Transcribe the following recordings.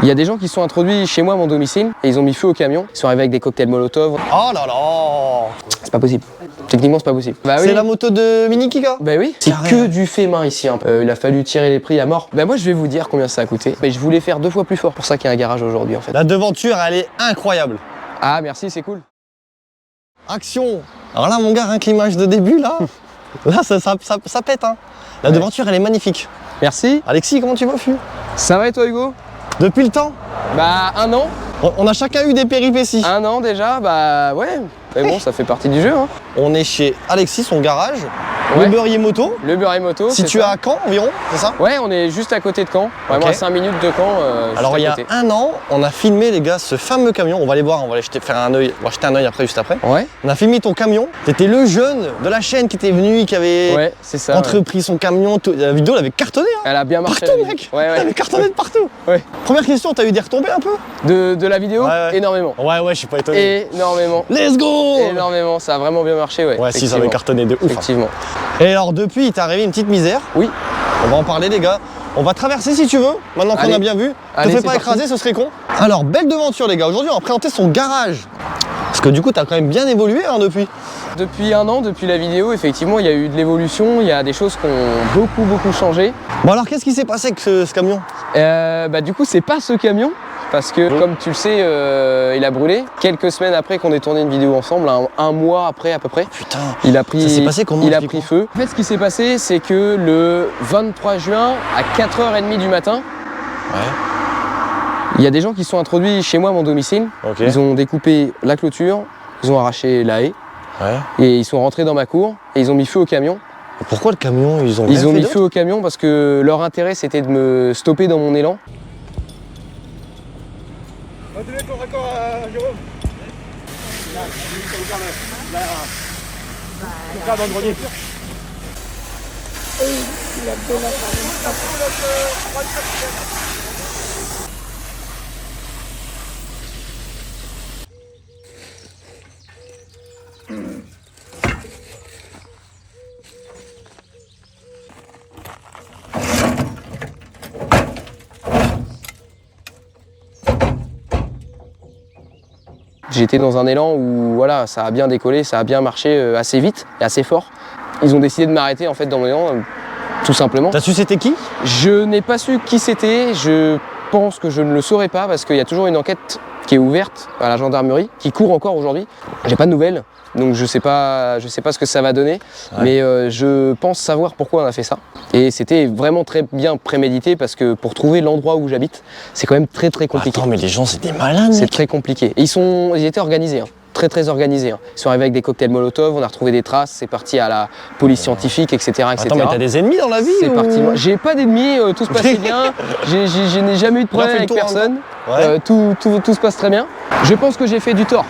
Il y a des gens qui se sont introduits chez moi à mon domicile et ils ont mis feu au camion. Ils sont arrivés avec des cocktails Molotov. Oh là là. C'est pas possible. Techniquement, c'est pas possible. Bah, oui. C'est la moto de Mini Kika. Bah oui. C'est que du fait main ici. Hein. Il a fallu tirer les prix à mort. Bah moi, je vais vous dire combien ça a coûté. Mais je voulais faire 2 fois plus fort. Pour ça qu'il y a un garage aujourd'hui en fait. La devanture, elle est incroyable. Ah merci, c'est cool. Action. Alors là, mon gars, rien que l'image de début, là, là ça pète. Hein. La devanture, elle est magnifique. Merci. Alexis, comment tu vas, Fu? Ça va et toi, Hugo? Depuis le temps? Bah 1 an. On a chacun eu des péripéties. 1 an déjà, bah ouais. Mais bon, ça fait partie du jeu. Hein. On est chez Alexis, son garage, Ouais. le Beurrier Moto. Le Beurrier Moto. Situé à Caen environ, c'est ça? Ouais, on est juste à côté de Caen. Vraiment Ok. à 5 minutes de Caen. Alors il y a côté. 1 an, on a filmé les gars ce fameux camion. On va aller voir, on va aller faire un œil, on va jeter un œil après, juste après. Ouais. On a filmé ton camion. T'étais le jeune de la chaîne qui était venu, qui avait Ouais, c'est ça. entrepris son camion. La vidéo, elle avait cartonné. Hein. Elle a bien marché. Partout, la mec. vidéo. Ouais, Elle ouais. avait cartonné de partout. Ouais. Première question, t'as eu des retombées un peu? De la vidéo, Ouais. énormément. Ouais, je suis pas étonné. Énormément. Let's go! Énormément, ça a vraiment bien marché, ouais. Ouais, si, ça avait cartonné de ouf. Hein. Effectivement. Et alors, depuis, il t'est arrivé une petite misère. Oui. On va en parler, les gars. On va traverser si tu veux, maintenant qu'on Allez. a bien vu. Allez, Te fais c'est pas parti. écraser, ce serait con. Alors, belle devanture, les gars. Aujourd'hui, on va présenter son garage. Parce que du coup, t'as quand même bien évolué hein, depuis. Depuis 1 an, depuis la vidéo, effectivement, il y a eu de l'évolution, il y a des choses qui ont beaucoup changé. Bon, alors, qu'est-ce qui s'est passé avec ce camion? Bah du coup, c'est pas ce camion, parce que comme tu le sais, il a brûlé. Quelques semaines après qu'on ait tourné une vidéo ensemble, un mois après à peu près, Putain. il a pris, Ça s'est passé comment, il a explique-moi. pris feu. En fait, ce qui s'est passé, c'est que le 23 juin, à 4h30 du matin, Ouais. il y a des gens qui se sont introduits chez moi à mon domicile. Ok. Ils ont découpé la clôture, ils ont arraché la haie, Ouais. et ils sont rentrés dans ma cour, et ils ont mis feu au camion. Et pourquoi le camion? Ils ont, Ils rien ont fait mis d'autre feu au camion parce que leur intérêt, c'était de me stopper dans mon élan. J'étais dans un élan où voilà, ça a bien décollé, ça a bien marché assez vite et assez fort. Ils ont décidé de m'arrêter en fait dans mon élan, tout simplement. T'as su c'était qui? Je n'ai pas su qui c'était, je pense que je ne le saurais pas parce qu'il y a toujours une enquête qui est ouverte à la gendarmerie, qui court encore aujourd'hui. J'ai pas de nouvelles, donc je sais pas ce que ça va donner, mais je pense savoir pourquoi on a fait ça. Et c'était vraiment très bien prémédité parce que pour trouver l'endroit où j'habite, c'est quand même très compliqué. Attends, mais les gens, c'est des malades, C'est mec. très compliqué. Et ils étaient organisés, hein. Très organisés. Hein. Ils sont arrivés avec des cocktails Molotov, on a retrouvé des traces, c'est parti à la police scientifique, etc. Attends, mais t'as des ennemis dans la vie? C'est ou... parti. Moi, j'ai pas d'ennemis, tout se passait bien. Je n'ai jamais eu de problème fait le avec tour, personne. Ouais. Tout se passe très bien. Je pense que j'ai fait du tort.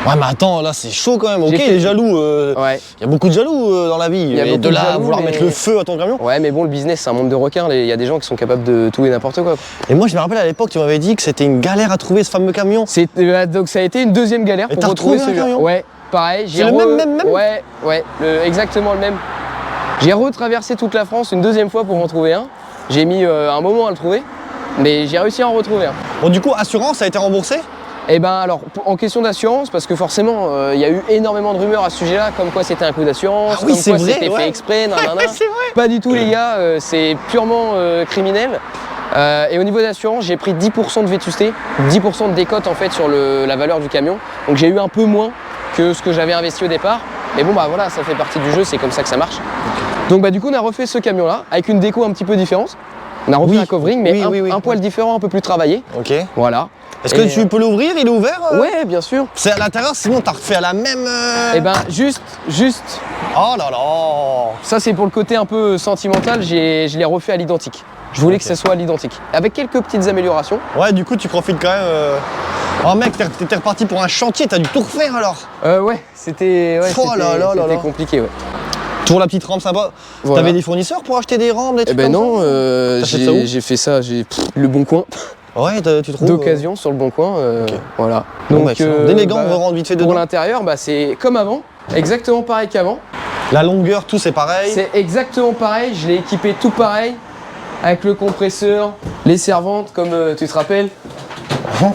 Ouais, mais attends, là, c'est chaud quand même. Ok, J'ai fait- les jaloux. Ouais. Il y a beaucoup de jaloux dans la vie. Il y a Et beaucoup de de là à jaloux, vouloir mais- mettre le feu à ton camion. Ouais, mais bon, le business, c'est un monde de requins. Il y a des gens qui sont capables de tout et n'importe quoi. Et moi, je me rappelle à l'époque, tu m'avais dit que c'était une galère à trouver ce fameux camion. Donc ça a été une deuxième galère Et pour t'as retrouver retrouvé un celui-là. camion? Ouais, pareil. C'est le même Ouais, exactement le même. J'ai retraversé toute la France une deuxième fois pour en trouver un. J'ai mis un moment à le trouver, mais j'ai réussi à en retrouver un. Bon, du coup, assurance, ça a été remboursé? Et ben alors, en question d'assurance, parce que forcément, il y a eu énormément de rumeurs à ce sujet-là, comme quoi c'était un coup d'assurance, Ah oui, comme c'est quoi vrai, c'était ouais. fait exprès, nanana. C'est vrai. Pas du tout les gars, c'est purement criminel. Et au niveau d'assurance, j'ai pris 10% de vétusté, 10% de décote en fait sur la valeur du camion. Donc j'ai eu un peu moins que ce que j'avais investi au départ. Mais bon bah voilà, ça fait partie du jeu, c'est comme ça que ça marche. Donc bah du coup on a refait ce camion là, avec une déco un petit peu différente. On a refait Oui, un covering, mais oui, un poil différent, un peu plus travaillé. Ok. Voilà. Est-ce que Et, tu peux l'ouvrir? Il est ouvert? Ouais, bien sûr. C'est à l'intérieur, sinon t'as refait à la même. Et ben juste, Oh là là. ça c'est pour le côté un peu sentimental, je l'ai refait à l'identique. Je voulais que ça soit à l'identique, avec quelques petites améliorations. Ouais, du coup, tu profites quand même. Oh mec, t'étais reparti pour un chantier, t'as dû tout refaire alors. Ouais, c'était Oh là là là là. compliqué, ouais. Toujours la petite rampe sympa. Voilà. T'avais des fournisseurs pour acheter des rampes, des Eh trucs ben comme non, T'as fait ça où j'ai fait ça, le Bon Coin, ça? Ouais, tu trouves. d'occasion sur le Bon Coin, voilà. Bon, bah, excellent. D'élégant, on va rendre vite fait pour dedans. l'intérieur, bah, c'est comme avant, exactement pareil qu'avant. La longueur, tout c'est pareil. C'est exactement pareil, je l'ai équipé tout pareil. avec le compresseur, les servantes, comme tu te rappelles.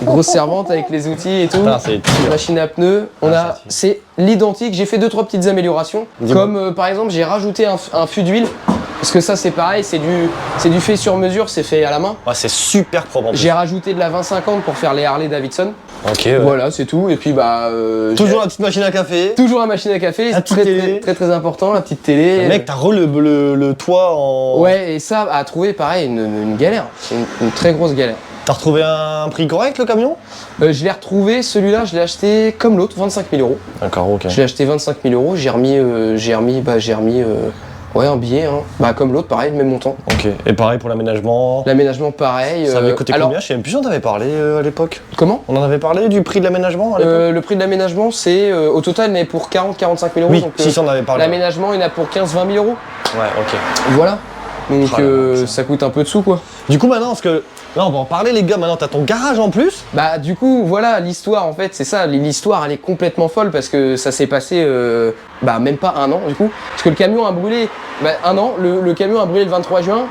Grosse servante avec les outils et tout. Putain, c'est dur. Machine à pneus. C'est l'identique. J'ai fait 2-3 petites améliorations. Comme par exemple, j'ai rajouté un fût d'huile. Parce que ça, c'est pareil, c'est du fait sur mesure, c'est fait à la main. Ouais, c'est super propre en plus. J'ai rajouté de la 20-50 pour faire les Harley Davidson. Ok, ouais. Voilà, c'est tout. Et puis, bah. Toujours la petite machine à café. Toujours la machine à café. La C'est petite télé. très important, la petite télé. Mec, t'as le toit en. Ouais, et ça, à trouver, pareil, une galère. C'est une très grosse galère. T'as retrouvé un prix correct le camion? Je l'ai retrouvé, celui-là, je l'ai acheté comme l'autre, 25 000 euros. D'accord, ok. Je l'ai acheté 25 000 euros, j'ai remis ouais, un billet, hein. Bah, comme l'autre, pareil, le même montant. Ok. Et pareil pour l'aménagement? L'aménagement, pareil. Ça avait coûté combien? Je sais même plus si on en avait parlé à l'époque. Comment? On en avait parlé du prix de l'aménagement à l'époque? Le prix de l'aménagement, c'est au total, il est pour 40-45 000 euros. Oui, donc, si on avait parlé. l'aménagement, il y en a pour 15-20 000 euros. Ouais, ok. Voilà. Donc Oh là là, ça coûte un peu de sous, quoi. Du coup, maintenant, parce que là, on va en parler, les gars. Maintenant, t'as ton garage en plus. Bah, du coup, voilà, l'histoire, en fait, c'est ça. L'histoire, elle est complètement folle parce que ça s'est passé, bah, même pas un an, du coup. Parce que le camion a brûlé, bah, un an. Le camion a brûlé le 23 juin.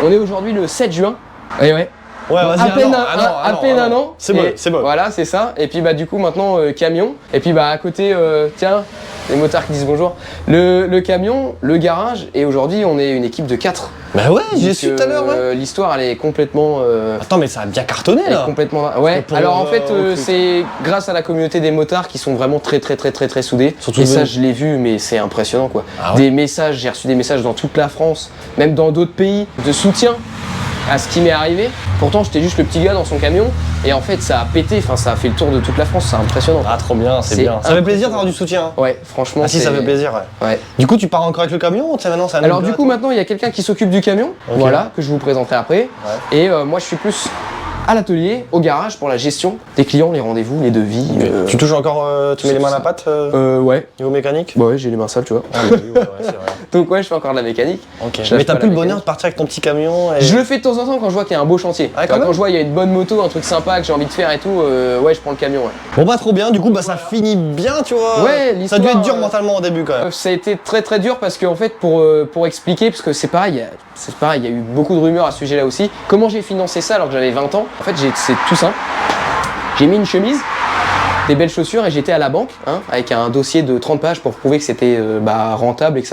On est aujourd'hui le 7 juin. Et ouais. Ouais, Donc, vas-y, à peine un an. C'est bon, Et c'est bon. Voilà, c'est ça. Et puis, bah, du coup, maintenant, camion. Et puis, bah, à côté, tiens, les motards qui disent bonjour. Le camion, le garage. Et aujourd'hui, on est une équipe de 4. Bah ouais, j'ai su tout à l'heure, ouais. L'histoire, elle est complètement. Attends, mais ça a bien cartonné Elle est là. complètement. Ouais. Pour, Alors en fait, recruter. c'est grâce à la communauté des motards qui sont vraiment très soudés. Surtout Et ça, vous. je l'ai vu, mais c'est impressionnant quoi. Ah ouais. Des messages, j'ai reçu des messages dans toute la France, même dans d'autres pays, de soutien à ce qui m'est arrivé. Pourtant, j'étais juste le petit gars dans son camion, et en fait, ça a pété. Enfin, ça a fait le tour de toute la France. C'est impressionnant. Ah, trop bien, c'est C'est bien. Ça fait plaisir impressionnant. d'avoir du soutien. Ouais, franchement. Ah si, ça c'est- fait plaisir, ouais. Ouais. Du coup, tu pars encore avec le camion ou tu sais, maintenant c'est un Alors autre du gars, coup toi maintenant il y a quelqu'un qui s'occupe du camion, Ok. voilà, que je vous présenterai après. Ouais. Et moi je suis plus à l'atelier, au garage pour la gestion des clients, les rendez-vous, les devis. Ok. Tu touches encore, tu mets les mains à la pâte Ouais. niveau mécanique? Bah ouais, j'ai les mains sales, tu vois. Ah, oui, ouais, c'est vrai. Donc ouais, je fais encore de la mécanique. Ok. Je Mais lâche t'as pas plus la le bonheur mécanique. de partir avec ton petit camion et... Je le fais de temps en temps quand je vois qu'il y a un beau chantier. Ah, Enfin, quand même. quand je vois il y a une bonne moto, un truc sympa que j'ai envie de faire et tout, ouais, je prends le camion. Ouais. Bon bah trop bien, du coup bah ça finit bien, tu vois. Ouais, Ça a dû être dur l'histoire, mentalement au début quand même. Ça a été très dur parce qu'en fait pour expliquer, parce que c'est pareil, il y a eu beaucoup de rumeurs à ce sujet-là aussi. Comment j'ai financé ça alors que j'avais 20 ans? En fait c'est tout simple. J'ai mis une chemise, des belles chaussures et j'étais à la banque hein, avec un dossier de 30 pages pour prouver que c'était rentable et que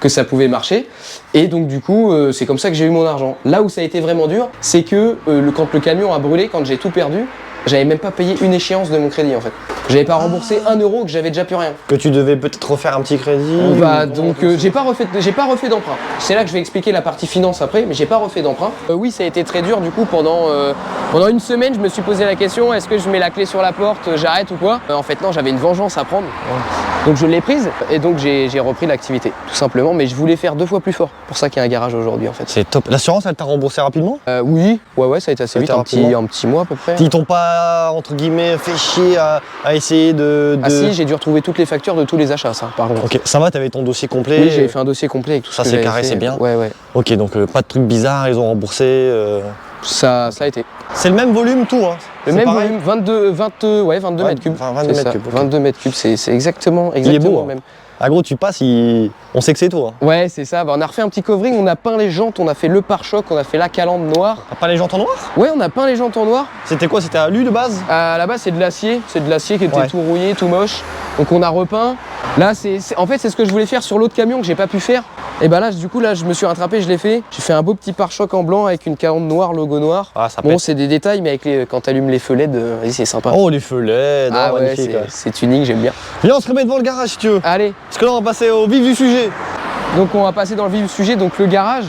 ça pouvait marcher. Et donc du coup c'est comme ça que j'ai eu mon argent. Là où ça a été vraiment dur, c'est que quand le camion a brûlé, quand j'ai tout perdu, j'avais même pas payé une échéance de mon crédit en fait. J'avais pas remboursé 1 euro que j'avais déjà plus rien. Que tu devais peut-être refaire un petit crédit. Bah donc j'ai pas refait d'emprunt. C'est là que je vais expliquer la partie finance après, mais j'ai pas refait d'emprunt. Oui, ça a été très dur du coup pendant une semaine, je me suis posé la question est-ce que je mets la clé sur la porte, j'arrête ou quoi? En fait non, j'avais une vengeance à prendre. Donc je l'ai prise et donc j'ai repris l'activité tout simplement, mais je voulais faire 2 fois plus fort. Pour ça qu'il y a un garage aujourd'hui en fait. C'est top. L'assurance elle t'a remboursé rapidement? Oui, ouais, ça a été assez Ça a vite, été rapidement. un petit mois à peu près. Ils t'ont pas entre guillemets fait chier à essayer de. Ah si, j'ai dû retrouver toutes les factures de tous les achats, ça, par contre. Ok, ça va, t'avais ton dossier complet. Oui, j'avais fait un dossier complet avec tout Ça, ce que c'est j'avais carré, fait. c'est bien. Ouais. Ok, donc pas de trucs bizarres, ils ont remboursé. Ça a été. C'est le même volume tout, hein. Le C'est même pareil. volume, 22 mètres cubes. 22 C'est mètres ça, cubes, ok. 22 mètres cubes, c'est exactement Il est beau, le hein. même. Ah gros, tu passes, on sait que c'est toi. Hein. Ouais, c'est ça. Bah, on a refait un petit covering, on a peint les jantes, on a fait le pare-choc, on a fait la calandre noire. T'as pas les jantes en noir? Ouais, on a peint les jantes en noir. C'était quoi? C'était à l'alu de base? À la base, c'est de l'acier qui était Ouais. tout rouillé, tout moche. Donc on a repeint. Là, en fait, c'est ce que je voulais faire sur l'autre camion que j'ai pas pu faire. Et bah là, du coup, je me suis rattrapé, je l'ai fait. J'ai fait un beau petit pare-choc en blanc avec une calandre noire, logo noir. Ah, ça Bon, pète. c'est des détails, mais quand t'allumes les feux LED, vas-y, c'est sympa. Oh, les feux LED, Ah oh, ouais, magnifique. Ouais. c'est tuning, j'aime bien. Viens, on se remet devant le garage si tu veux. Allez, Parce que là, on va passer au vif du sujet. donc on va passer dans le vif du sujet. Donc le garage,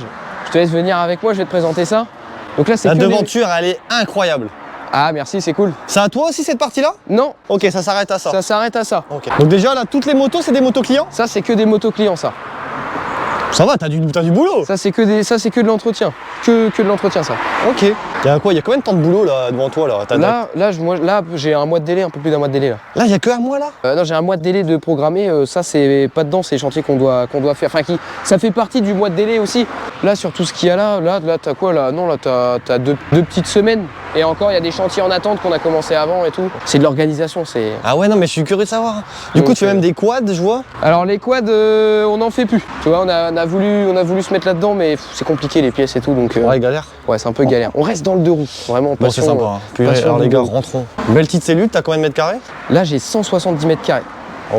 je te laisse venir avec moi, je vais te présenter ça. Donc là, c'est La que devanture, elle est incroyable. Ah, merci, c'est cool. C'est à toi aussi cette partie-là? Non, Ok, ça s'arrête à ça. ça s'arrête à ça. Ok. Donc déjà, là, toutes les motos, c'est des motos clients? Ça, c'est que des motos clients, ça. Ça va, t'as du boulot. Ça, c'est que de l'entretien. Que de l'entretien, ça. Ok. Il y a quoi? Il y a combien de temps de boulot là devant toi là? Là, j'ai un mois de délai, un peu plus d'un mois de délai, là. Là, il y a que un mois là? Non, j'ai un mois de délai de programmer. Ça, c'est pas dedans, c'est les chantiers qu'on doit faire. Enfin, ça fait partie du mois de délai aussi. Là, sur tout ce qu'il y a là, t'as quoi là? Non, là, t'as deux petites semaines. Et encore, il y a des chantiers en attente qu'on a commencé avant et tout. C'est de l'organisation, c'est... Ah ouais, non, mais je suis curieux de savoir. Du coup, Donc, tu as même des quads, je vois. Alors les quads, on n'en fait plus. Tu vois, on a voulu se mettre là-dedans, mais c'est compliqué les pièces et tout, donc Ouais, galère. ouais, c'est un peu galère. On reste dans le deux roues, vraiment. Bon, c'est passion, sympa. Hein. Puis passion alors, du les gars, deux roues. rentrons. Belle petite cellule, t'as combien de mètres carrés? Là, j'ai 170 mètres carrés.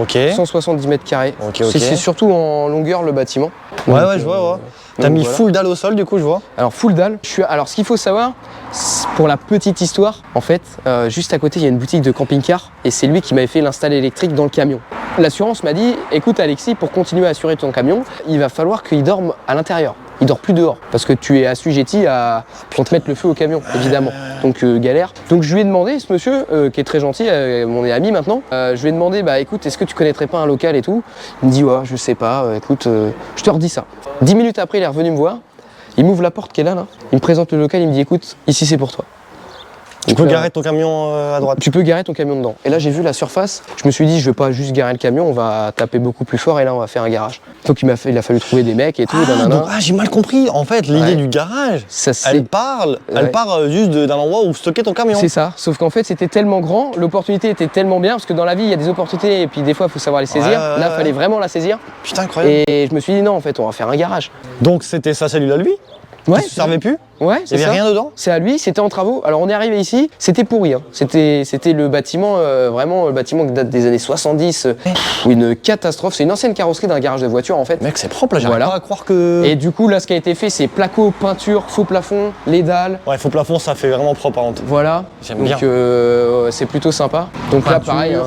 Ok. 170 mètres carrés. Ok. C'est surtout en longueur le bâtiment. Ouais, Donc, ouais, je vois, ouais. T'as donc mis voilà. full dalle au sol, du coup, je vois. Alors full dalle. Alors ce qu'il faut savoir, pour la petite histoire, en fait, juste à côté il y a une boutique de camping-car et c'est lui qui m'avait fait l'install électrique dans le camion. L'assurance m'a dit, écoute Alexis, pour continuer à assurer ton camion, il va falloir qu'il dorme à l'intérieur. Il dort plus dehors parce que tu es assujetti à qu'on te mette le feu au camion, évidemment. Donc galère. Donc je lui ai demandé, ce monsieur qui est très gentil, mon ami maintenant, je lui ai demandé, bah écoute, est-ce que tu connaîtrais pas un local et tout? Il me dit, ouais, je sais pas, écoute, je te redis ça. 10 minutes après, il est revenu me voir, il m'ouvre la porte qu'elle a là, il me présente le local, il me dit, écoute, ici c'est pour toi. Tu peux garer ton camion à droite. Tu peux garer ton camion dedans. Et là, j'ai vu la surface. Je me suis dit, je vais pas juste garer le camion, on va taper beaucoup plus fort et là, on va faire un garage. Donc, il a fallu trouver des mecs et tout. Donc, j'ai mal compris. En fait, l'idée Ouais. du garage, Ça, elle part juste d'un endroit où stocker ton camion. C'est ça. Sauf qu'en fait, c'était tellement grand, l'opportunité était tellement bien, parce que dans la vie, il y a des opportunités et puis des fois, il faut savoir les saisir. Ouais, Là, il fallait vraiment la saisir. Putain, incroyable. Et je me suis dit, non, en fait, on va faire un garage. Donc, c'était sa cellule à lui? Ouais, Qui ne servait plus? Ouais, Il c'est n'y ça. avait rien dedans? C'est à lui, c'était en travaux. Alors on est arrivé ici, c'était pourri. Hein. C'était le bâtiment, vraiment le bâtiment qui date des années 70. Une catastrophe. C'est une ancienne carrosserie d'un garage de voiture en fait. Mec, c'est propre là, j'arrive Voilà. pas à croire que. Et du coup, là, ce qui a été fait, c'est placo, peinture, faux plafond, les dalles. Ouais, faux plafond, ça fait vraiment propre par contre. Voilà. J'aime Donc bien. c'est plutôt sympa. Donc là, Peinture. pareil, hein,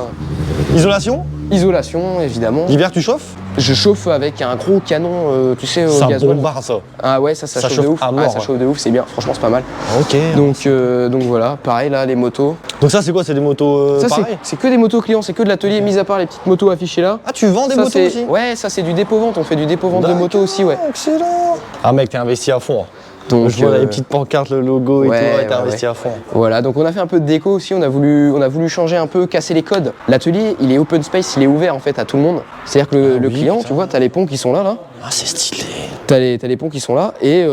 Isolation? isolation évidemment. L'hiver, tu chauffes? Je chauffe avec un gros canon, tu sais, au Ça gasoil. bombarde ça. Ah ouais, ça chauffe de ouf. à mort, Ouais, ça ouais. chauffe de ouf, c'est bien. Franchement, c'est pas mal. Ok. Donc voilà, pareil là, les motos. Donc ça, c'est quoi? C'est des motos Ça, pareilles? c'est que des motos clients, c'est que de l'atelier, mis à part les petites motos affichées là. Ah, tu vends des Ça, motos c'est- aussi? Ouais, ça c'est du dépôt-vente, on fait du dépôt-vente de motos aussi, ouais. Excellent. Ah mec, t'es investi à fond. Hein. Donc, Je vois les petites pancartes, le logo et ouais, tout, ouais, t'es ouais, investi ouais. à fond. Voilà, donc on a fait un peu de déco aussi, on a voulu changer un peu, casser les codes. L'atelier, il est open space, il est ouvert en fait à tout le monde. C'est-à-dire que le oui, client, putain. tu vois, t'as les ponts qui sont là. Ah, c'est stylé. T'as les ponts qui sont là et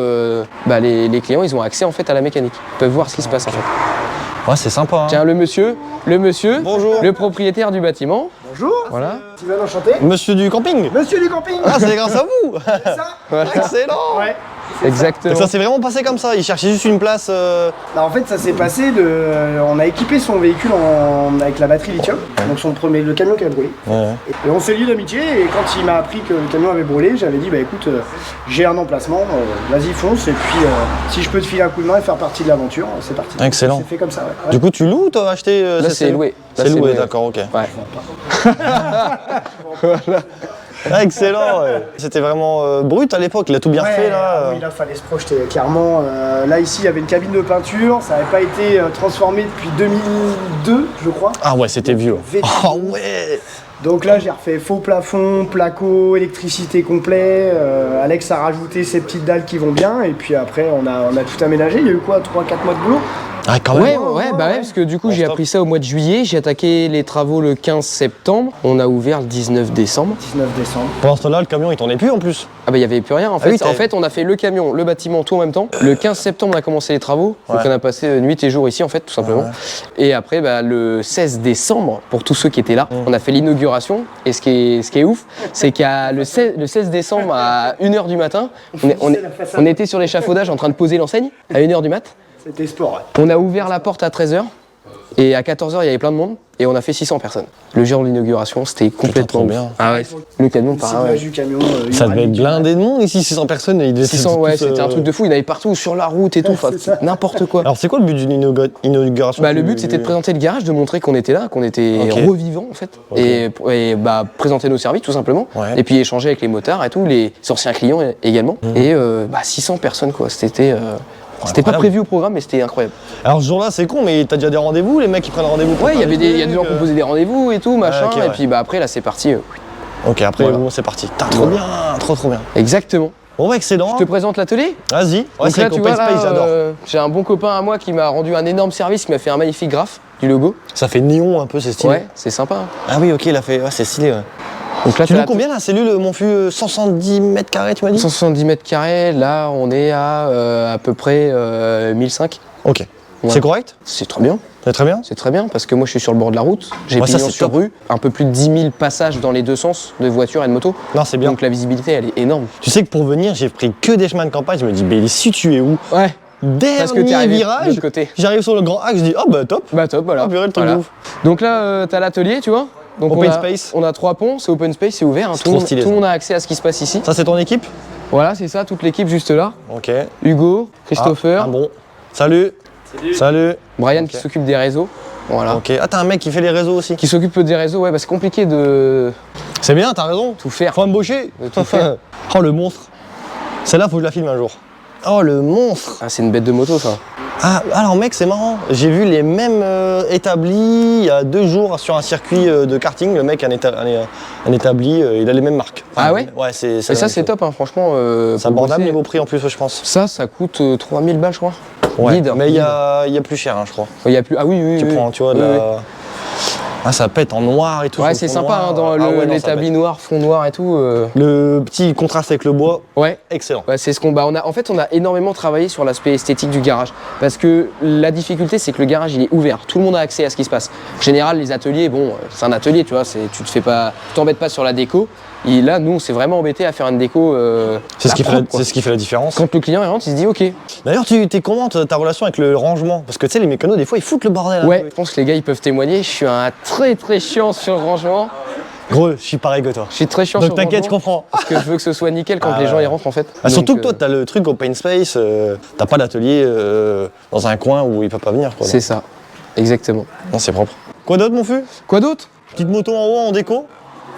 les clients, ils ont accès en fait à la mécanique. Ils peuvent voir ce qui se passe en fait. Ouais, c'est sympa. Hein. Tiens, le monsieur, Bonjour. le propriétaire du bâtiment. Bonjour, Voilà. Steven, enchanté. Monsieur du camping. Monsieur du camping. Ah, c'est grâce à vous. C'est ça? Excellent. Ouais. Exactement. Donc ça s'est vraiment passé comme ça. Il cherchait juste une place. Bah, en fait, ça s'est passé on a équipé son véhicule avec la batterie lithium, donc le camion qui a brûlé. Ouais. Et on s'est lié d'amitié et quand il m'a appris que le camion avait brûlé, j'avais dit bah écoute, j'ai un emplacement, vas-y fonce et puis si je peux te filer un coup de main et faire partie de l'aventure, c'est parti. Excellent. C'est fait comme ça, ouais. Du coup, tu loues ou t'as acheté Là, c'est loué. Là, C'est loué, loué. d'accord, ok. Ouais. Ah, excellent. Ouais. C'était vraiment brut à l'époque. Il a tout bien fait là. Oui, là, fallait se projeter clairement. Là, ici, il y avait une cabine de peinture, ça n'avait pas été transformé depuis 2002, je crois. Ah ouais, c'était vieux. Vétuste. Ah ouais. Donc là, j'ai refait faux plafond, placo, électricité complet. Alex a rajouté ces petites dalles qui vont bien. Et puis après, on a tout aménagé. Il y a eu quoi, 3-4 mois de boulot? Ah, quand Ouais, même. ouais, parce que du coup, Bon, j'ai stop. appris ça au mois de juillet. J'ai attaqué les travaux le 15 septembre. On a ouvert le 19 décembre. 19 décembre. Pendant ce temps-là, le camion il tournait plus en plus. Ah bah il y avait plus rien en fait. oui, t'avais- En fait, on a fait le camion, le bâtiment tout en même temps. Le 15 septembre, on a commencé les travaux. Donc Ouais. on a passé nuit et jour ici en fait, tout simplement. Ouais. Et après, bah, le 16 décembre, pour tous ceux qui étaient là, on a fait l'inauguration. Et ce qui est ouf, c'est qu'à le 16 décembre à 1h du matin, on était sur l'échafaudage en train de poser l'enseigne à 1h du mat. C'était sport, ouais. On a ouvert la porte à 13h. Et à 14h, il y avait plein de monde. Et on a fait 600 personnes. Le jour de l'inauguration, c'était complètement trop ouf. bien. Ah ouais, le camion, Le pareil. ciblage du camion. Ça devait être blindé de monde ici, 600 personnes. Et ils devaient 600, tous, ouais, c'était un truc de fou. Il y en avait partout, sur la route et tout. Enfin, c'est ça. n'importe quoi. Alors, c'est quoi le but d'une inauguration? Bah, le but, c'était de présenter le garage, de montrer qu'on était là, qu'on était Ok. revivants, en fait. Ok. Et bah, présenter nos services, tout simplement. Ouais. Et puis échanger avec les motards et tout, les anciens clients également. Et 600 personnes, quoi. C'était pas incroyable. prévu au programme, mais c'était incroyable. Alors, ce jour-là, c'est con, mais t'as déjà des rendez-vous? Les mecs, ils prennent rendez-vous pour Ouais, il y faire avait il y a des gens qui trucs, ont posé des rendez-vous et tout, machin. ok, ouais. Et puis bah, après, là, c'est parti. Ok, après, Voilà. bon, c'est parti. T'as trop bien, trop bien. Exactement. Bon, bah, excellent. Je te présente l'atelier. Vas-y. Ouais, Donc c'est là, tu Open vois, là, Space, j'adore. j'ai un bon copain à moi qui m'a rendu un énorme service, qui m'a fait un magnifique graphe du logo. Ça fait néon un peu, c'est stylé. Ouais, c'est sympa. Hein. Ah oui, ok, il a fait. Ouais, c'est stylé, ouais. Donc là, Tu t'as loues la- combien la cellule, mon fût 170 mètres carrés, tu m'as dit? 170 mètres carrés, là on est à peu près 1005. Ok. Ouais. C'est correct? C'est très bien. C'est très bien. C'est très bien parce que moi je suis sur le bord de la route, j'ai Ouais, ça, pignon c'est sur top. rue, un peu plus de 10 000 passages dans les deux sens de voitures et de motos. Non, c'est bien. Donc la visibilité elle est énorme. Tu sais que pour venir, j'ai pris que des chemins de campagne. Je me dis, mais il est situé où? Ouais. Parce que t'es Dernier arrivé de virage. l'autre côté. J'arrive sur le grand axe, je dis, oh bah top. Bah top, voilà. Ah, purée, le truc de ouf. Donc là t'as l'atelier, tu vois. Donc Open on a, space. On a 3 ponts, c'est open space, c'est ouvert. Hein. C'est trop stylé, tout le ça. monde a accès à ce qui se passe ici. Ça, c'est ton équipe? Voilà, c'est ça, toute l'équipe juste là. Ok. Hugo, Christopher, Ah bon. Salut. Salut. Brian Ok. qui s'occupe des réseaux. Voilà. Ok. Ah, t'as un mec qui fait les réseaux aussi. Qui s'occupe des réseaux, ouais, bah c'est compliqué de C'est bien, t'as raison. tout faire. Faut embaucher. De tout faire. Oh, le monstre. Celle-là, faut que je la filme un jour. Oh, le monstre. Ah, c'est une bête de moto ça. Ah, alors mec, c'est marrant. J'ai vu les mêmes établis il y a 2 jours sur un circuit de karting. Le mec, un établi, il a les mêmes marques. Ah ouais? Ouais, c'est Et ça c'est top, hein, franchement. C'est abordable niveau prix en plus, je pense. Ça coûte 3000 balles, je crois. Ouais. Vide, Mais il y vide. a plus cher, hein, je crois. Il y a plus. Ah oui, oui, Tu oui. prends, tu vois, de Oui, la... oui. Ah, ça pète en noir et tout. Ouais, sur le c'est fond sympa, noir. hein, dans Ah ouais, non, ça l'établi pète. noir, fond noir et tout. Le petit contraste avec le bois, Ouais. excellent. Bah, c'est ce qu'on. Bah, en fait, on a énormément travaillé sur l'aspect esthétique du garage. Parce que la difficulté, c'est que le garage, il est ouvert. Tout le monde a accès à ce qui se passe. En général, les ateliers, bon, c'est un atelier, tu vois, tu t'embêtes pas sur la déco. Et là, nous, on s'est vraiment embêté à faire une déco. C'est ce, qui fait propre, quoi. c'est ce qui fait la différence. Quand le client il rentre, il se dit OK. D'ailleurs, t'es comment ta relation avec le rangement? Parce que tu sais, les mécanos, des fois, ils foutent le bordel. un Ouais, peu. je pense que les gars, ils peuvent témoigner. Je suis un très très chiant sur le rangement. Gros, je suis pareil que toi. Je suis très chiant Donc sur le t'inquiète, je rangement. comprends. Parce que je veux que ce soit nickel quand Ah les gens ouais. y rentrent en fait. Ah, surtout que Donc, toi, t'as le truc open space, t'as pas d'atelier dans un coin où il peut pas venir. Quoi, c'est ça, exactement. non, c'est propre. Quoi d'autre, mon fût? Quoi d'autre? Petite moto en haut en déco?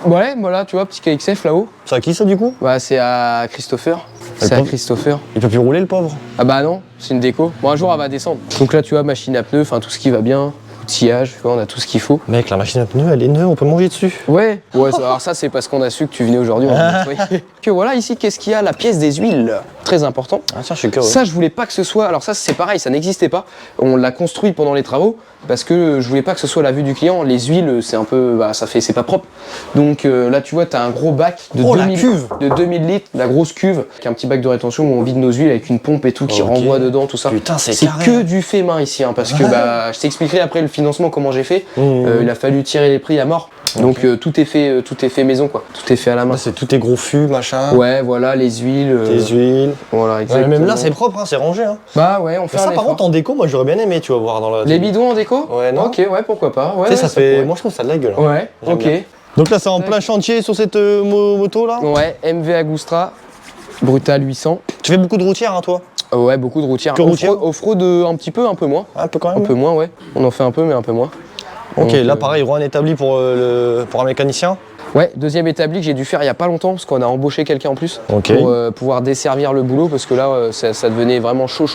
Ouais, voilà, tu vois, petit KXF là-haut. C'est à qui ça du coup? Bah, c'est à Christopher. Le C'est à pauvre. Christopher. Il peut plus rouler le pauvre. Ah bah non, c'est une déco. Bon, un jour, elle va descendre. Donc là, tu vois, machine à pneus, enfin tout ce qui va bien. Outillage, tu vois, on a tout ce qu'il faut. Mec, la machine à pneus, elle est neuve, on peut manger dessus. Ouais, alors ça, c'est parce qu'on a su que tu venais aujourd'hui. on a nettoyé. Que voilà, ici, qu'est-ce qu'il y a? La pièce des huiles. Très important. Ah tiens, je suis curieux. Ça, je voulais pas que ce soit. Alors, ça, c'est pareil, ça n'existait pas. On l'a construit pendant les travaux parce que je voulais pas que ce soit la vue du client. Les huiles, c'est un peu. Bah, c'est pas propre. Donc là, tu vois, t'as un gros bac de, Oh, la cuve de 2000 litres, la grosse cuve, avec un petit bac de rétention où on vide nos huiles avec une pompe et tout qui Ok. renvoie dedans, tout ça. Putain, c'est C'est carré, que hein. du fait main ici, hein, parce que bah, je t'expliquerai après le financement comment j'ai fait. Mmh. Il a fallu tirer les prix à mort. Donc tout est fait maison, quoi. Tout est fait à la main. Là, c'est tous tes gros fûts, machin. Ouais, voilà, les huiles. Tes huiles. Voilà, Ouais, exactement. même là, c'est propre, hein, c'est rangé. Hein. Bah ouais, on fait Mais un ça, par effort. contre, en déco, moi, j'aurais bien aimé, tu vas voir dans la. Les bidons en déco? Ouais, non. Ok, ouais, pourquoi pas. Ouais, Tu sais, ouais, ça fait. pourrait. Moi, je trouve ça de la gueule. hein. Ouais, J'aime ok. bien. Donc là, c'est en plein chantier sur cette moto là. Ouais, MV Agustra, Brutal 800. Tu fais beaucoup de routières, hein, toi? Ouais, beaucoup de routières. Que routière Off-road, un petit peu, un peu moins. Un peu quand Un même. peu moins, ouais. On en fait un peu, mais un peu moins. Ok, Donc, là, pareil, Rouen établi pour un mécanicien. Ouais, deuxième établi que j'ai dû faire il y a pas longtemps, parce qu'on a embauché quelqu'un en plus. Ok. Pour pouvoir desservir le boulot, parce que là, ça devenait vraiment chaud.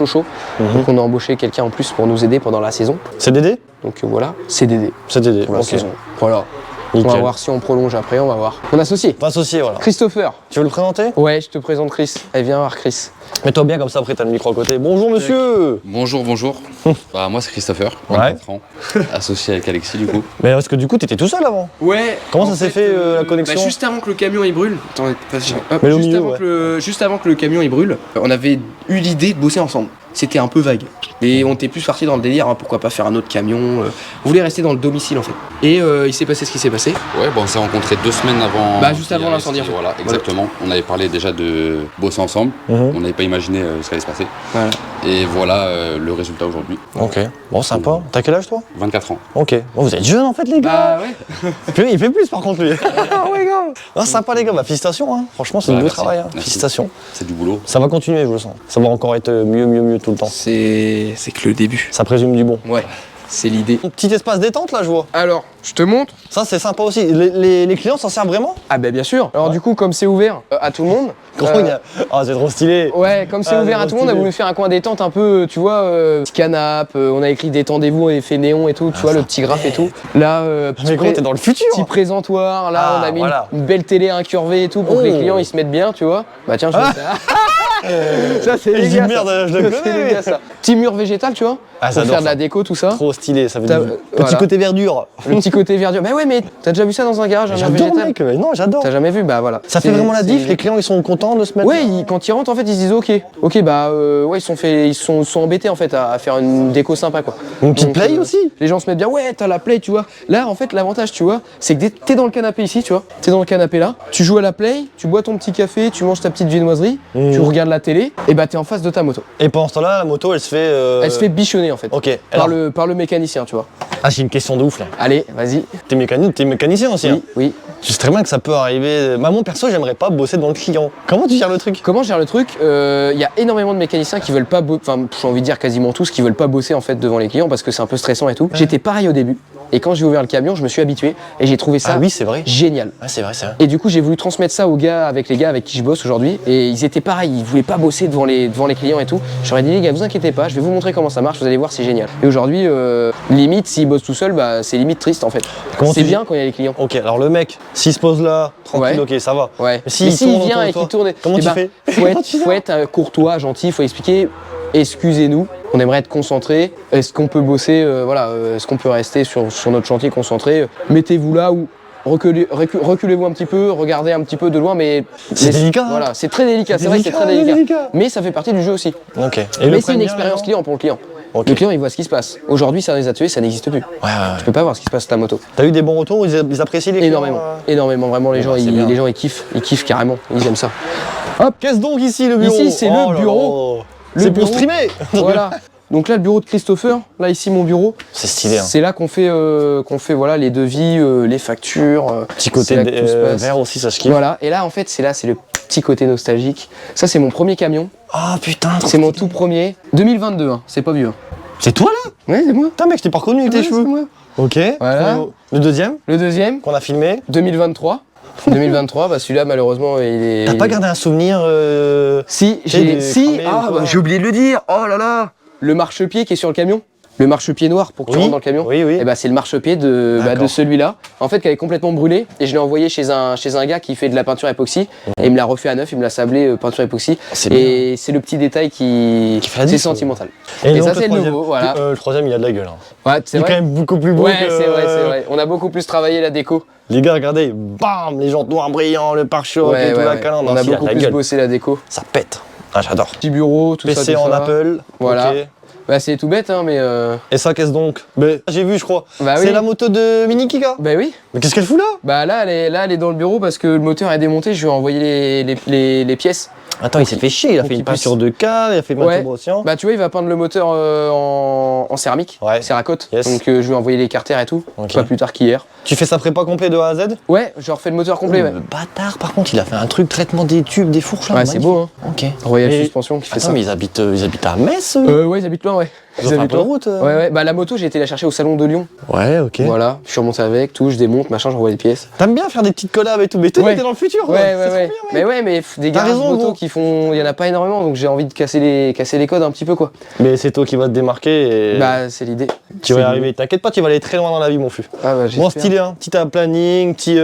Mhm. Donc on a embauché quelqu'un en plus pour nous aider pendant la saison. CDD? Donc voilà, CDD CDD. pour la Ok. saison. Voilà. On Nickel. va voir si on prolonge après, on va voir. Mon associé, Pas associé, voilà. Christopher. Tu veux le présenter? Ouais, je te présente Chris. Elle vient voir Chris. Mets-toi bien comme ça, après, t'as le micro à côté. Bonjour, monsieur! Bonjour, bonjour. Bah, moi c'est Christopher, Ouais. 24 ans, associé avec Alexis du coup. Mais parce que du coup, t'étais tout seul avant. Ouais. Comment ça s'est fait, la connexion? Juste avant que le camion il brûle. Attends, hop, Mais au juste, milieu, avant ouais. que juste avant que le camion il brûle, on avait eu l'idée de bosser ensemble. C'était un peu vague. Et on était plus parti dans le délire, hein, pourquoi pas faire un autre camion. On voulait rester dans le domicile en fait. Et il s'est passé ce qui s'est passé. Ouais, bon, on s'est rencontrés 2 semaines avant. Bah, juste avant qu'il y ait l'incendie, en fait. Voilà, exactement. On avait parlé déjà de bosser ensemble. Mhm. On n'avait pas imaginé ce qui allait se passer. Voilà. Et voilà le résultat aujourd'hui. Ok. Bon, sympa. T'as quel âge, toi? 24 ans. Ok. Bon, vous êtes jeunes en fait, les gars. Bah ouais. Puis, il fait plus par contre, lui. Ah ouais, gars. Ah, sympa, les gars. Bah, félicitations. Hein. Franchement, c'est Ouais, du beau merci. travail. Hein. Merci. Félicitations. C'est du boulot. Ça va continuer, je le sens. Ça va encore être mieux tout le temps. C'est que le début. Ça présume du bon. Ouais. C'est l'idée. Petit espace détente, là, je vois. Alors, je te montre. Ça, c'est sympa aussi. Les clients s'en servent vraiment? Ah bah bien sûr. Alors du coup, comme c'est ouvert à tout le monde. Gros, il y a- Ah, c'est trop stylé. Ouais, comme c'est Ah, ouvert c'est à tout le monde, on a stylé. voulu faire un coin détente un peu, tu vois, petit canapé, on a écrit détendez-vous, effet néon et tout, tu vois, le petit graphe et tout. Là, Mais gros, t'es dans le futur. petit présentoir, là Ah, on a mis voilà. une belle télé incurvée et tout pour que les Oh. clients ils se mettent bien, tu vois. Bah tiens, je fais ça. Ça, c'est Je les dis gars. merde, ça. je le C'est connais. les gars, ça. Petit mur végétal, tu vois. Ah, pour j'adore faire de ça. la déco, tout ça. Trop stylé, ça fait T'as- du petit voilà. côté verdure. Le petit côté verdure. Bah ouais, mais t'as déjà vu ça dans un garage, un mur J'adore, végétal? mec, mais non, j'adore. T'as jamais vu? Bah voilà. Ça fait C'est- vraiment la diff, c'est- les clients ils sont contents de se mettre. Ouais, quand ils rentrent, en fait, ils se disent ok, bah ouais, ils sont embêtés en fait à faire une déco sympa quoi. Une petite Donc, play aussi. Les gens se mettent bien, ouais, t'as la play, tu vois. Là, en fait, l'avantage, tu vois, c'est que t'es dans le canapé ici, tu vois. T'es dans le canapé là, tu joues à la play, tu bois ton petit café, tu manges ta petite viennoiserie, tu regardes la télé, et bah t'es en face de ta moto. Et pendant ce temps-là, la moto elle se fait. Elle se fait bichonner en fait. Ok. Par Alors- le mécanicien, tu vois. Ah, j'ai une question de ouf là. Allez, vas-y. T'es mécanicien aussi. Oui, Hein. oui. Je sais très bien que ça peut arriver. Moi, perso, j'aimerais pas bosser devant le client. Comment tu gères le truc? Comment je gère le truc? Il y a énormément de mécaniciens qui veulent pas, enfin, j'ai envie de dire quasiment tous, qui veulent pas bosser en fait devant les clients parce que c'est un peu stressant et tout. J'étais pareil au début. Et quand j'ai ouvert le camion, je me suis habitué et j'ai trouvé ça Ah oui, c'est vrai. génial. Ah, c'est vrai, c'est vrai. Et du coup, j'ai voulu transmettre ça aux gars, avec les gars avec qui je bosse aujourd'hui. Et ils étaient pareils, ils voulaient pas bosser devant les clients et tout. J'aurais dit, les gars, vous inquiétez pas, je vais vous montrer comment ça marche, vous allez voir, c'est génial. Et aujourd'hui, limite, s'ils bossent tout seuls, bah, c'est limite triste en fait. Comment C'est tu dis bien quand il y a les clients. Ok, alors le mec, s'il se pose là, tranquille, Ouais. ok, ça va. Ouais. Mais s'il Mais s'il tourne vient autour de et toi, qu'il tourne, comment eh tu ben, fais? faut Comment tu fais faut être courtois, gentil, faut expliquer. Excusez-nous, on aimerait être concentré. Est-ce qu'on peut bosser, est-ce qu'on peut rester sur notre chantier concentré? Mettez-vous là ou reculez-vous un petit peu, regardez un petit peu de loin, mais C'est délicat, hein. Voilà, c'est très délicat. C'est vrai que c'est très délicat. Mais ça fait partie du jeu aussi. Ok. Et Mais le c'est une premier, expérience alors client pour le client. Ok. Le client, il voit ce qui se passe. Aujourd'hui, ça dans les ateliers, ça n'existe plus. Ouais. Tu peux pas voir ce qui se passe sur ta moto. T'as eu des bons retours? Ils apprécient les clients? Énormément, énormément. Vraiment, les gens, bah, c'est bien. ils kiffent carrément. Ils aiment ça. Qu'est-ce donc ici le bureau? Ici, c'est le Oh là bureau. là. Le C'est pour bureau. streamer. Voilà. Donc là, le bureau de Christopher. Là, ici, mon bureau. C'est stylé. Hein. C'est là qu'on fait voilà, les devis, les factures. Petit côté c'est là que tout se passe. vert aussi, ça se kiffe. Voilà. Et là, en fait, c'est le petit côté nostalgique. Ça, c'est mon premier camion. Ah putain, trop C'est mon stylé. tout premier. 2022, hein. C'est pas vieux. hein. C'est toi là? Ouais, c'est moi. Putain mec, je t'ai pas reconnu avec tes Ouais, cheveux. c'est moi. Ok. Voilà. Le deuxième Le deuxième, qu'on a filmé. 2023. 2023, bah celui-là, malheureusement, il est. T'as pas gardé un souvenir Si, Tu sais, j'ai. les Si, premiers ou quoi j'ai oublié de le dire. Oh là là. Le marchepied qui est sur le camion. Le marchepied noir pour que tu Oui, rentres dans le camion. oui, oui. Et bah c'est le marchepied de D'accord. celui-là. En fait, qui avait complètement brûlé. Et je l'ai envoyé chez un gars qui fait de la peinture époxy. Et il me l'a refait à neuf. Il me l'a sablé peinture époxy. C'est Et c'est le petit détail qui fait la c'est diff, sentimental. Et, Et donc, ça, c'est le troisième- nouveau, voilà. Le troisième, il a de la gueule. Hein. Ouais, c'est Il est vrai. quand même beaucoup plus beau Ouais, que... c'est vrai. On a beaucoup plus travaillé la déco. Les gars, regardez, bam, les jantes noires brillantes, le pare-choc et tout la calandre. On a Il beaucoup la plus gueule. bossé la déco. Ça pète. Ah, j'adore. Petit bureau, tout ça. PC tout en ça. Apple. Voilà. ok. Bah c'est tout bête, hein, mais. Et ça, qu'est-ce donc? J'ai vu, je crois. Bah C'est oui. la moto de Mini Kika. Bah oui. Mais qu'est-ce qu'elle fout là? Bah là, elle est dans le bureau parce que le moteur est démonté. Je lui ai envoyé les pièces. Attends, il s'est fait chier. Il a Faut fait une qu'il puisse- peinture de cave, il a fait une Ouais. peinture brossian. Bah tu vois, il va peindre le moteur en céramique, Ouais. céracote. Yes. Donc je lui ai envoyé les carters et tout. Ok. Pas plus tard qu'hier. Tu fais sa prépa complet de A à Z? Ouais, je refais le moteur complet. Ouais, Le bâtard, par contre, il a fait un truc traitement des tubes, des fourches là. Ouais, c'est magnifique. beau, hein. Ok. Royal Et- Suspension qui fait Attends, ça. mais ils habitent à Metz eux Ouais, ils habitent loin, ouais. Ils ont fait un peu de loin. route Ouais, ouais. Bah la moto, j'ai été la chercher au salon de Lyon. Ouais, ok. Voilà, je suis remonté avec, tout, je démonte, machin, j'envoie des pièces. T'aimes bien faire des petites collabs et tout, mais toi, Ouais. t'es dans le futur. quoi. Ouais, C'est ouais, trop ouais. bien, Mais ouais, mais des T'as garages raison, moto gros. qui font. Il y en a pas énormément, donc j'ai envie de casser les codes un petit peu, quoi. Mais c'est toi qui vas te démarquer et Bah, c'est l'idée. tu vas y c'est arriver. T'inquiète pas, tu vas aller très loin dans la vie, mon fût. Ah, bah, Bon, j'espère. stylé, hein. Petit planning, petit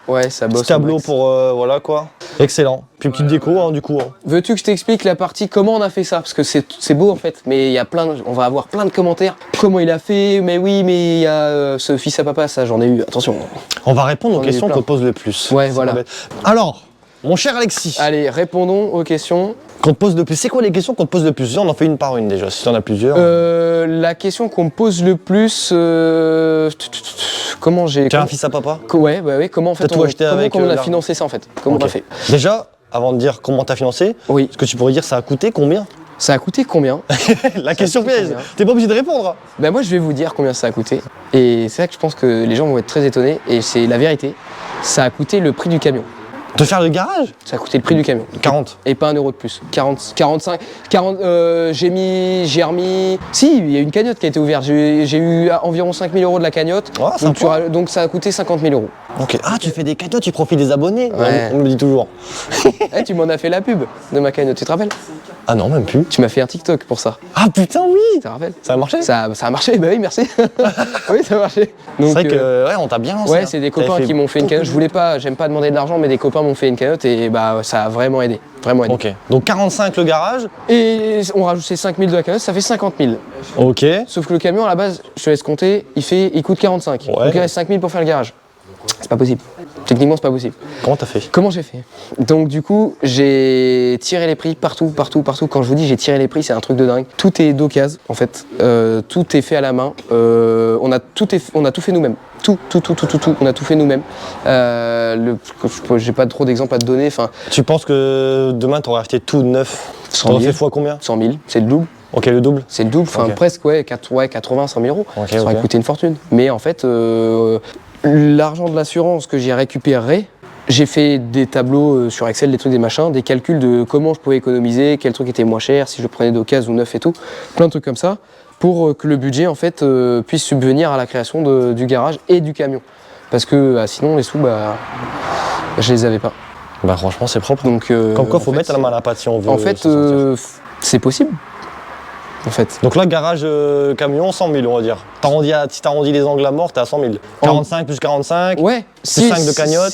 Ouais, ça bosse. au tableau max. pour. Voilà quoi. Excellent. Puis petite déco, hein, du coup. hein. Veux-tu que je t'explique la partie comment on a fait ça? Parce que c'est beau en fait, mais il y a on va avoir plein de commentaires. Comment il a fait? Mais oui, mais il y a ce fils à papa, ça j'en ai eu. Attention. On va répondre aux On est questions plein. qu'on te pose le plus. Ouais, C'est voilà. pas bête. Alors, mon cher Alexis, Allez, répondons aux questions. qu'on te pose le plus. C'est quoi les questions qu'on te pose le plus? On en fait une par une déjà. Si t'en as plusieurs. La question qu'on me pose le plus, comment j'ai. Tu as un fils à papa? Ouais, ouais, ouais. Comment en fait T'as tout acheté avec, comment on a l'argent. financé ça en fait? Comment Ok. on a fait? Déjà, avant de dire comment t'as financé, Oui. est-ce que tu pourrais dire ça a coûté combien? Ça a coûté combien? La question coûté piège. combien T'es pas obligé de répondre. Ben moi je vais vous dire combien ça a coûté. Et c'est là que je pense que les gens vont être très étonnés. Et c'est la vérité. Ça a coûté le prix du camion. Te faire le garage? Ça a coûté le prix du camion. 40. Et pas 1 euro de plus. 40, 45, 40, j'ai remis... Si, il y a une cagnotte qui a été ouverte. J'ai eu environ 5 000 euros de la cagnotte. Ouais, sympa. Donc ça a coûté 50 000 euros. Ok. Ah, tu fais des cagnottes, tu profites des abonnés. Ouais. On me le dit toujours. Eh, tu m'en as fait la pub de ma cagnotte, tu te rappelles? Ah non, même plus. Tu m'as fait un TikTok pour ça, Ah putain, oui. tu te rappelles? Ça a marché. Ça a marché, bah oui, merci. Oui, ça a marché. C'est Donc, vrai que ouais, on t'a bien lancé. ouais, hein. c'est des T'avais copains fait qui m'ont fait une cagnotte. Je voulais pas, j'aime pas demander de l'argent, mais des copains m'ont fait une cagnotte et bah ça a vraiment aidé. Vraiment aidé. Ok. Donc 45 le garage. Et on rajoute ces 5 000 de la cagnotte, ça fait 50 000. Ok. Sauf que le camion, à la base, je te laisse compter, il coûte 45. Ouais. Donc il reste 5 000 pour faire le garage. C'est pas possible. Techniquement, c'est pas possible. Comment t'as fait? Comment j'ai fait? Donc du coup, j'ai tiré les prix partout. Quand je vous dis j'ai tiré les prix, c'est un truc de dingue. Tout est d'occasion, en fait. Tout est fait à la main. On a tout fait nous-mêmes. Tout. On a tout fait nous-mêmes. J'ai pas trop d'exemples à te donner. Enfin, Tu penses que demain t'aurais acheté tout neuf? 100 T'aurais 000. fait fois combien? 100 000, c'est le double. Ok, le double. C'est le double, enfin Ok. presque, ouais, 80, 100 000 euros. Ok, Ça aurait ok. coûté une fortune. Mais en fait, l'argent de l'assurance que j'ai récupéré, j'ai fait des tableaux sur Excel, des trucs, des machins, des calculs de comment je pouvais économiser, quel truc était moins cher, si je prenais d'occasion ou neuf et tout, plein de trucs comme ça, pour que le budget en fait puisse subvenir à la création du garage et du camion. Parce que sinon les sous, je les avais pas. Bah franchement c'est propre. Donc, Comme quoi faut en fait, mettre la main à la pâte si on veut. En fait, s'en sortir. c'est possible. En fait. Donc là garage camion 100 000 on va dire. Si t'arrondis les angles à mort t'es à 100 000. 45 plus 45. Ouais. Plus 5 de cagnotte.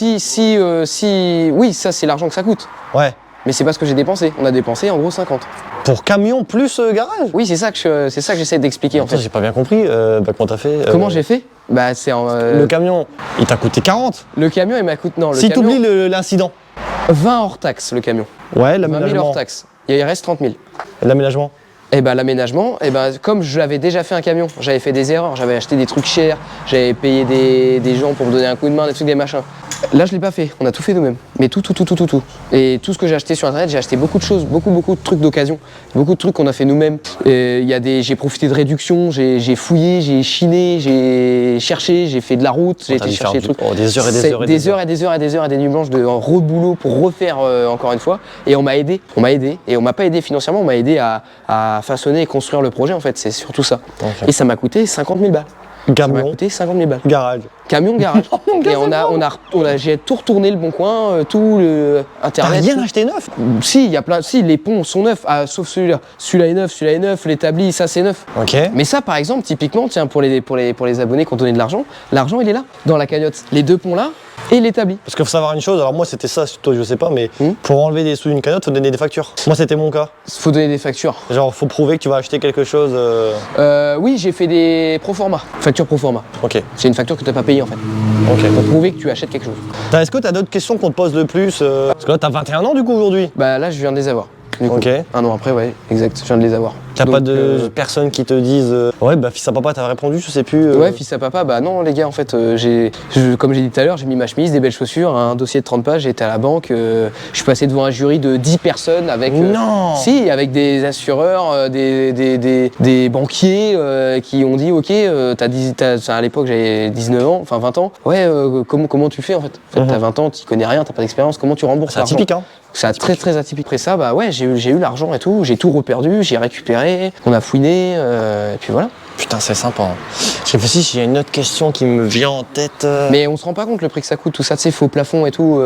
Oui, ça c'est l'argent que ça coûte. Ouais. Mais c'est pas ce que j'ai dépensé. On a dépensé en gros 50. Pour camion plus garage. Oui, c'est ça que j'essaie d'expliquer en Ça fait. j'ai pas bien compris. Comment t'as fait Comment j'ai fait? Bah c'est Le camion il t'a coûté 40. le camion il m'a coûté non, le Si camion t'oublies l'incident. 20 hors taxe le camion. Ouais 20 000 l'aménagement. hors taxe. Il reste 30 000. L'aménagement. Et l'aménagement, comme je l'avais déjà fait un camion, j'avais fait des erreurs, j'avais acheté des trucs chers, j'avais payé des gens pour me donner un coup de main, des trucs, des machins. Là, je l'ai pas fait, on a tout fait nous-mêmes. Mais tout. Et tout ce que j'ai acheté sur internet, j'ai acheté beaucoup de choses, beaucoup de trucs d'occasion, beaucoup de trucs qu'on a fait nous-mêmes. J'ai profité de réductions, j'ai fouillé, j'ai chiné, j'ai cherché, j'ai fait de la route, j'ai T'as été dû chercher faire des trucs. des heures et des C'est heures et des heures et des heures et des heures et des nuits blanches de reboulot pour refaire encore une fois. Et on m'a aidé. Et on m'a pas aidé financièrement, on m'a aidé à façonner et construire le projet en fait, c'est surtout ça. Ok. Et ça m'a coûté 50 000 balles. Ça m'a Camion. coûté 50 000 balles. Garage. Camion, garage. Et j'ai tout retourné le bon coin, tout le T'as internet. rien tout. acheté neuf? Si, il y a plein. Si, les ponts sont neufs, sauf celui-là. Celui-là est neuf, l'établi, ça c'est neuf. Ok. Mais ça, par exemple, typiquement, tiens, pour les abonnés qui ont donné de l'argent il est là, dans la cagnotte. Les deux ponts là et l'établi. Parce qu'il faut savoir une chose, alors moi c'était ça, toi je sais pas, mais pour enlever des sous d'une cagnotte, faut donner des factures. Moi c'était mon cas. Faut donner des factures. Genre faut prouver que tu vas acheter quelque chose. Oui, j'ai fait des pro forma. Facture pro forma. Ok. C'est une facture que tu n'as pas payée en fait. Ok. Pour prouver que tu achètes quelque chose. Est-ce que t'as d'autres questions qu'on te pose le plus Parce que là t'as 21 ans du coup aujourd'hui. Bah là, je viens de les avoir. Du coup. Ok. Un an après, ouais, exact, je viens de les avoir. T'as Donc, pas de personnes qui te disent ouais bah fils à papa t'as répondu, je sais plus. Ouais, fils à papa, bah non les gars, en fait, comme j'ai dit tout à l'heure, j'ai mis ma chemise, des belles chaussures, un dossier de 30 pages, j'ai été à la banque, je suis passé devant un jury de 10 personnes avec... Non. Si, avec des assureurs, des banquiers qui ont dit, ok, à l'époque j'avais 19 ans, enfin 20 ans, ouais, comment tu fais en fait? T'as 20 ans, tu connais rien, t'as pas d'expérience, comment tu rembourses C'est l'argent? atypique hein. C'est très atypique. Après ça, bah ouais, j'ai eu l'argent et tout, j'ai tout reperdu, j'ai récupéré, on a fouiné, et puis voilà. Putain c'est sympa. Hein. Je réfléchis s'il y a une autre question qui me vient en tête. Mais on se rend pas compte le prix que ça coûte, tout ça, tu sais, faux plafond et tout,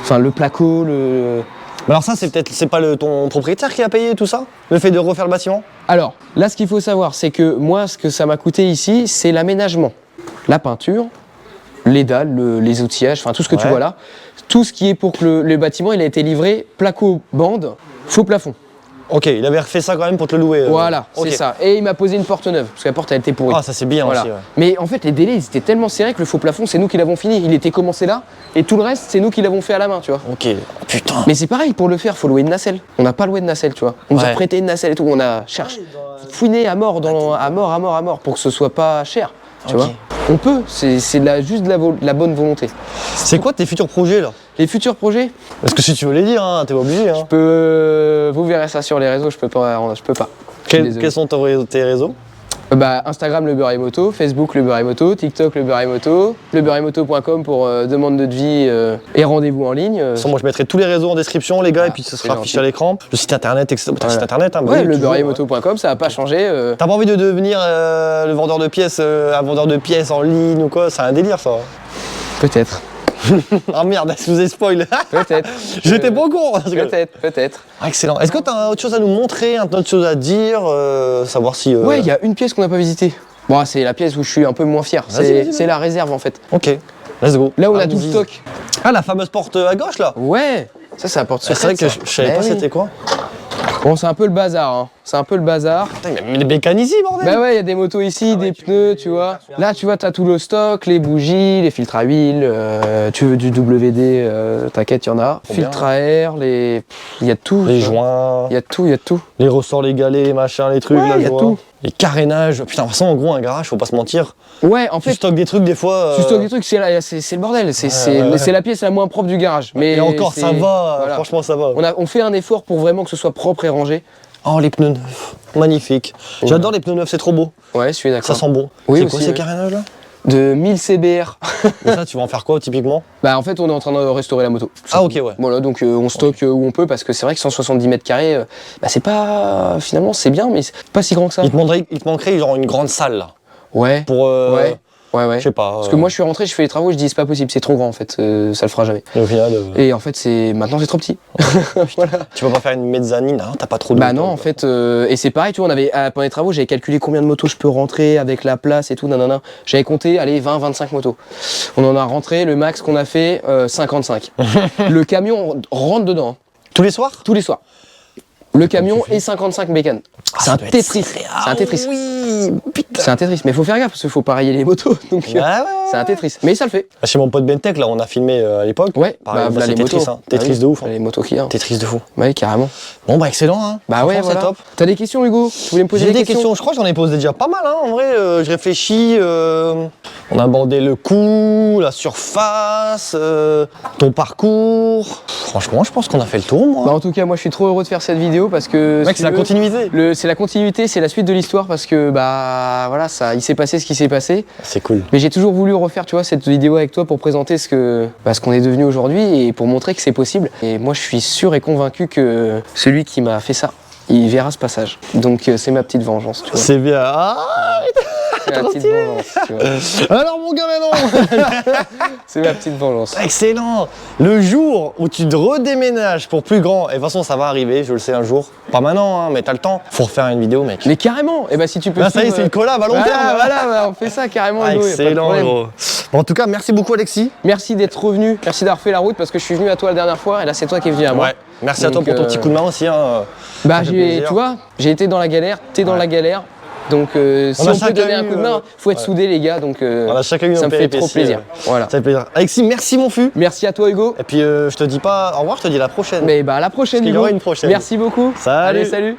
enfin le placo, Mais alors ça c'est pas ton propriétaire qui a payé tout ça? Le fait de refaire le bâtiment? Alors, là ce qu'il faut savoir, c'est que moi, ce que ça m'a coûté ici, c'est l'aménagement, la peinture, les dalles, les outillages, enfin tout ce que tu Ouais. vois là. Tout ce qui est pour que le bâtiment, il a été livré placo, bande, faux plafond. Ok, il avait refait ça quand même pour te le louer. Voilà, ok. c'est ça. Et il m'a posé une porte neuve, parce que la porte elle était pourrie. Ah ça c'est bien Voilà. aussi. Ouais. Mais en fait, les délais, ils étaient tellement serrés que le faux plafond, c'est nous qui l'avons fini. Il était commencé là, et tout le reste, c'est nous qui l'avons fait à la main, tu vois. Ok, putain. Mais c'est pareil, pour le faire, faut louer une nacelle. On n'a pas loué de nacelle, tu vois. On nous a Ouais. prêté une nacelle et tout. On a cherché, fouiné à mort, à mort, pour que ce soit pas cher, tu Ok. vois. On peut, c'est juste de la bonne volonté. C'est quoi tes futurs projets là? Les futurs projets, Parce que si tu veux les dire, hein, t'es pas obligé. Hein. vous verrez ça sur les réseaux, je peux pas. Je suis désolé. Quels sont tes réseaux? Instagram le beurre et moto, Facebook le beurre et moto, TikTok le beurre et moto, lebeurreetmoto.com pour demande de devis et rendez-vous en ligne. De toute façon, moi je mettrai tous les réseaux en description les gars Ah, et puis ça c'est sera gentil. affiché à l'écran. Le site internet, etc. T'as un site Voilà. internet hein, bah Ouais, oui, toujours, lebeurreetmoto.com, ça va pas changer. T'as pas envie de devenir le vendeur de pièces, un vendeur de pièces en ligne ou quoi? C'est un délire ça. Peut-être. Ah merde, je vous ai spoil. Peut-être. J'étais pas au courant. Peut-être. Ah, excellent. Est-ce que tu as autre chose à nous montrer, autre chose à dire, savoir si... Ouais, il y a une pièce qu'on n'a pas visitée. Bon, c'est la pièce où je suis un peu moins fier. Vas-y. C'est la réserve en fait. Ok, let's go. Là où on a Ah, tout le vas-y. stock. Ah, la fameuse porte à gauche là. Ouais, ça c'est la porte C'est secrète. vrai que ça. je savais Bah pas oui. c'était quoi. Bon, c'est un peu le bazar. Hein. C'est un peu le bazar. Putain, il y a des mécanismes ici, bordel. Bah ouais, il y a des motos ici, des pneus, tu vois. Là, tu vois, t'as tout le stock, les bougies, les filtres à huile, tu veux du WD, t'inquiète, il y en a. Trop Filtres bien. à air, il y a tout. Les joints, Il y a tout. les ressorts, les galets, machin, les trucs, Ouais, là, y je a vois. tout. Les carénages. Putain, de toute façon, en gros, un garage, faut pas se mentir. Ouais, en Tu fait, stockes des trucs, des fois. tu stockes des trucs, c'est le bordel. C'est la pièce la moins propre du garage. Mais Et encore, ça c'est- va, voilà. franchement, ça va. On fait un effort pour vraiment que ce soit propre et rangé. Oh, les pneus neufs. Magnifique. J'adore les pneus neufs, c'est trop beau. Ouais, je suis d'accord. Ça sent bon. Oui, c'est quoi aussi, ces ouais. carénages là? De 1000 CBR. Et ça, tu vas en faire quoi typiquement? Bah en fait on est en train de restaurer la moto. Ah, ok, ouais. Voilà, donc on stocke où on peut parce que c'est vrai que 170 mètres carrés, bah c'est pas... Finalement c'est bien mais c'est pas si grand que ça. Il te manquerait genre une grande salle là. Ouais, Pour. ouais. Je sais pas. Parce que moi je suis rentré, je fais les travaux, je dis c'est pas possible, c'est trop grand en fait, ça le fera jamais. Et au final. Et en fait maintenant c'est trop petit. Voilà. Tu peux pas faire une mezzanine, hein, t'as pas trop de. Bah non en fait, et c'est pareil, tu vois, pendant les travaux j'avais calculé combien de motos je peux rentrer avec la place et tout, nanana. J'avais compté, allez 20-25 motos. On en a rentré, le max qu'on a fait, 55. Le camion rentre dedans. Hein. Tous les soirs? Tous les soirs. Le camion et 55 bécanes. C'est un Tetris. C'est un Tetris. Oui, putain. C'est un Tetris. Mais il faut faire gaffe parce qu'il faut pas rayer les motos. Donc Ah ouais. c'est un Tetris. Mais ça le fait. Chez mon pote Bentech, là, on a filmé à l'époque. Ouais. Pareil, voilà c'est les Tetris, motos. hein. Tetris Ah oui, de ouf. Hein. Les motos qu'il y a. Tetris de fou. Ouais, carrément. Bon, bah excellent, hein. Bah ouais, Franchement, voilà. c'est top. T'as des questions, Hugo? Tu voulais me poser J'ai des questions, je crois que j'en ai posé déjà pas mal, hein. En vrai, je réfléchis. On a abordé le coût, la surface, ton parcours. Franchement, je pense qu'on a fait le tour, moi. Bah, en tout cas, moi je suis trop heureux de faire cette vidéo parce que. Mec, c'est la continuité. C'est la continuité, c'est la suite de l'histoire parce que bah voilà, il s'est passé ce qui s'est passé. C'est cool. Mais j'ai toujours voulu refaire, tu vois, cette vidéo avec toi pour présenter ce qu'on est devenu aujourd'hui et pour montrer que c'est possible. Et moi, je suis sûr et convaincu que celui qui m'a fait ça, il verra ce passage. Donc, c'est ma petite vengeance, tu vois. C'est bien. Ah, C'est ma petite vengeance, tu vois. alors, mon gars, mais non. C'est ma petite vengeance. Excellent. Le jour où tu te redéménages pour plus grand, et de toute façon, ça va arriver, je le sais un jour. Pas maintenant, hein, mais t'as le temps. Faut refaire une vidéo, mec. Mais carrément. Et bah si tu peux. Là, ça y est, suivre, c'est une collab à long terme. Voilà, bah, on fait ça carrément. Ah, Hugo, y a pas de excellent, problème. gros. Bon, en tout cas, merci beaucoup, Alexis. Merci d'être revenu. Merci d'avoir fait la route parce que je suis venu à toi la dernière fois et là c'est toi qui es venu à moi. Merci à toi Donc, pour ton petit coup de main aussi. Hein. Bah Ça fait tu plaisir. vois, j'ai été dans la galère, t'es dans Ouais. la galère. Donc si On a on peut chacun donner un eu, coup de main, faut être soudés les gars. Donc On a chacun eu ça nos me fait trop péripéties, plaisir. Voilà. Ça fait plaisir. Alexis, merci, mon fût. Merci à toi Hugo. Et puis, je te dis pas au revoir, je te dis à la prochaine. Mais bah à la prochaine Parce qu'il y Hugo. aura une prochaine. Merci beaucoup. Salut. Allez, salut.